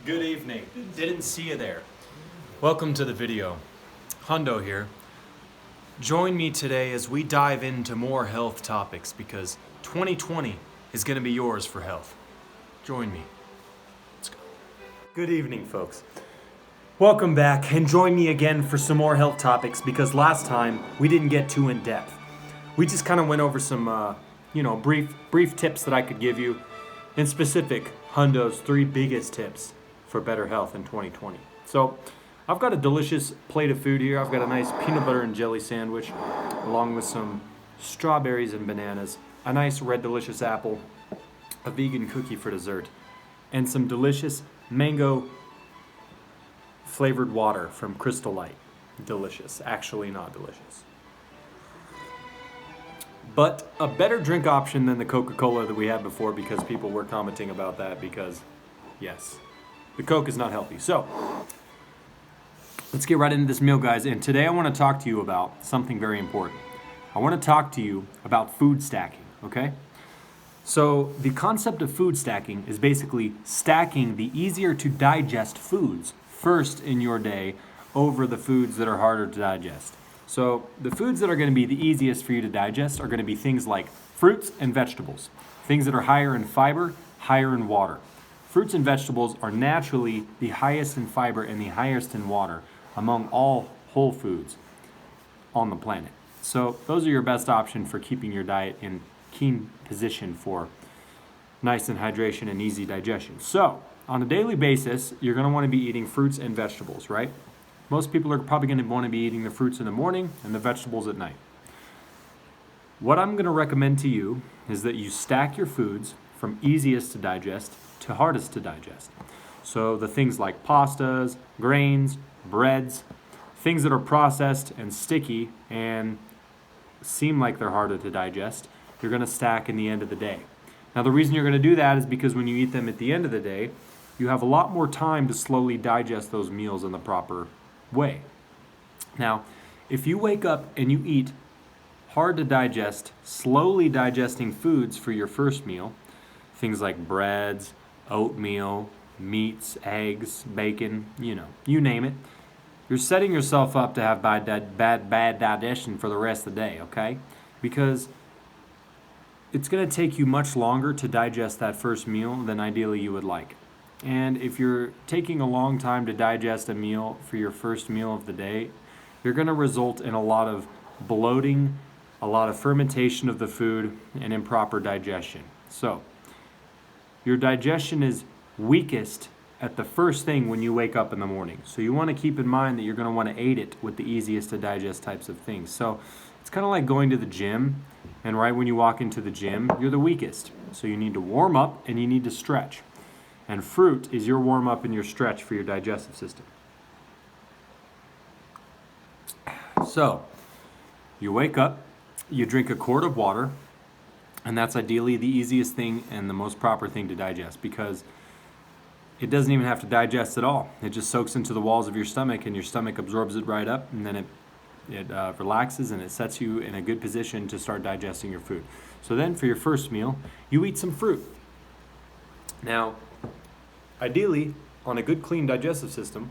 Good evening. Didn't see you there. Welcome to the video. Hundo here. Join me today as we dive into more health topics because 2020 is going to be yours for health. Join me. Let's go. Good evening, folks. Welcome back and join me again for some more health topics because last time we didn't get too in depth. We just kind of went over some, brief tips that I could give you. In specific, Hundo's 3 biggest tips for better health in 2020. So I've got a delicious plate of food here. I've got a nice peanut butter and jelly sandwich along with some strawberries and bananas, a nice red delicious apple, a vegan cookie for dessert, and some delicious mango flavored water from Crystal Light. Delicious. Actually not delicious. But a better drink option than the Coca-Cola that we had before because people were commenting about that because, yes, the Coke is not healthy. So, let's get right into this meal, guys. And today I want to talk to you about something very important. I want to talk to you about food stacking, okay? So, the concept of food stacking is basically stacking the easier to digest foods first in your day over the foods that are harder to digest. So, the foods that are going to be the easiest for you to digest are going to be things like fruits and vegetables, things that are higher in fiber, higher in water. Fruits and vegetables are naturally the highest in fiber and the highest in water among all whole foods on the planet. So those are your best option for keeping your diet in keen position for nice and hydration and easy digestion. So on a daily basis, you're going to want to be eating fruits and vegetables, right? Most people are probably going to want to be eating the fruits in the morning and the vegetables at night. What I'm going to recommend to you is that you stack your foods from easiest to digest to hardest to digest. So the things like pastas, grains, breads, things that are processed and sticky and seem like they're harder to digest, you're going to stack in the end of the day. Now the reason you're going to do that is because when you eat them at the end of the day, you have a lot more time to slowly digest those meals in the proper way. Now, if you wake up and you eat hard to digest, slowly digesting foods for your first meal, things like breads, oatmeal, meats, eggs, bacon, you name it. You're setting yourself up to have bad digestion for the rest of the day, okay? Because it's going to take you much longer to digest that first meal than ideally you would like. And if you're taking a long time to digest a meal for your first meal of the day, you're going to result in a lot of bloating, a lot of fermentation of the food, and improper digestion. So, your digestion is weakest at the first thing when you wake up in the morning. So you want to keep in mind that you're going to want to aid it with the easiest to digest types of things. So it's kind of like going to the gym, and right when you walk into the gym, you're the weakest. So you need to warm up and you need to stretch. And fruit is your warm up and your stretch for your digestive system. So you wake up, you drink a quart of water, and that's ideally the easiest thing and the most proper thing to digest because it doesn't even have to digest at all. It just soaks into the walls of your stomach and your stomach absorbs it right up, and then it relaxes and it sets you in a good position to start digesting your food. So then for your first meal, you eat some fruit. Now, ideally, on a good clean digestive system,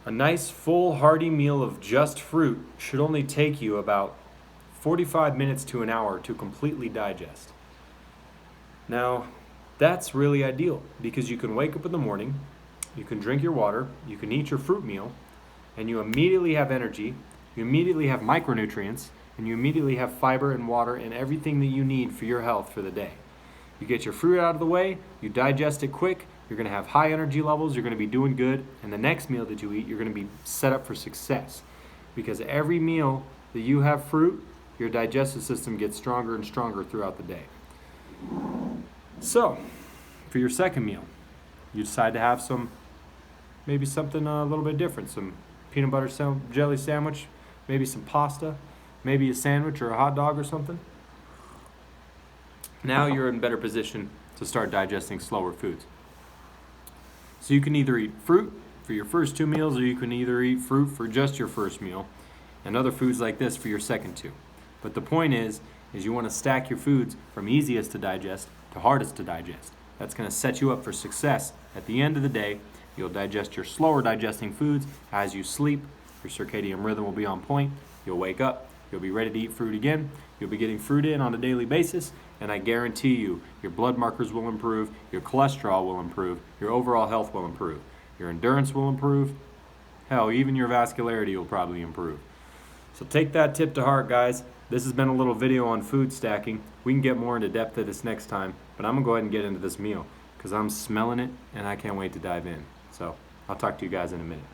a nice full hearty meal of just fruit should only take you about 45 minutes to an hour to completely digest. Now, that's really ideal because you can wake up in the morning, you can drink your water, you can eat your fruit meal, and you immediately have energy, you immediately have micronutrients, and you immediately have fiber and water and everything that you need for your health for the day. You get your fruit out of the way, you digest it quick, you're going to have high energy levels, you're going to be doing good, and the next meal that you eat, you're going to be set up for success. Because every meal that you have fruit, your digestive system gets stronger and stronger throughout the day. So, for your second meal, you decide to have maybe something a little bit different. Some peanut butter jelly sandwich, maybe some pasta, maybe a sandwich or a hot dog or something. Now you're in better position to start digesting slower foods. So you can either eat fruit for your first 2 meals, or you can either eat fruit for just your first meal, and other foods like this for your second 2. But the point is you want to stack your foods from easiest to digest to hardest to digest. That's going to set you up for success. At the end of the day, you'll digest your slower digesting foods. As you sleep, your circadian rhythm will be on point. You'll wake up. You'll be ready to eat fruit again. You'll be getting fruit in on a daily basis, and I guarantee you, your blood markers will improve, your cholesterol will improve, your overall health will improve, your endurance will improve, hell, even your vascularity will probably improve. So take that tip to heart, guys. This has been a little video on food stacking. We can get more into depth of this next time, but I'm going to go ahead and get into this meal because I'm smelling it, and I can't wait to dive in. So I'll talk to you guys in a minute.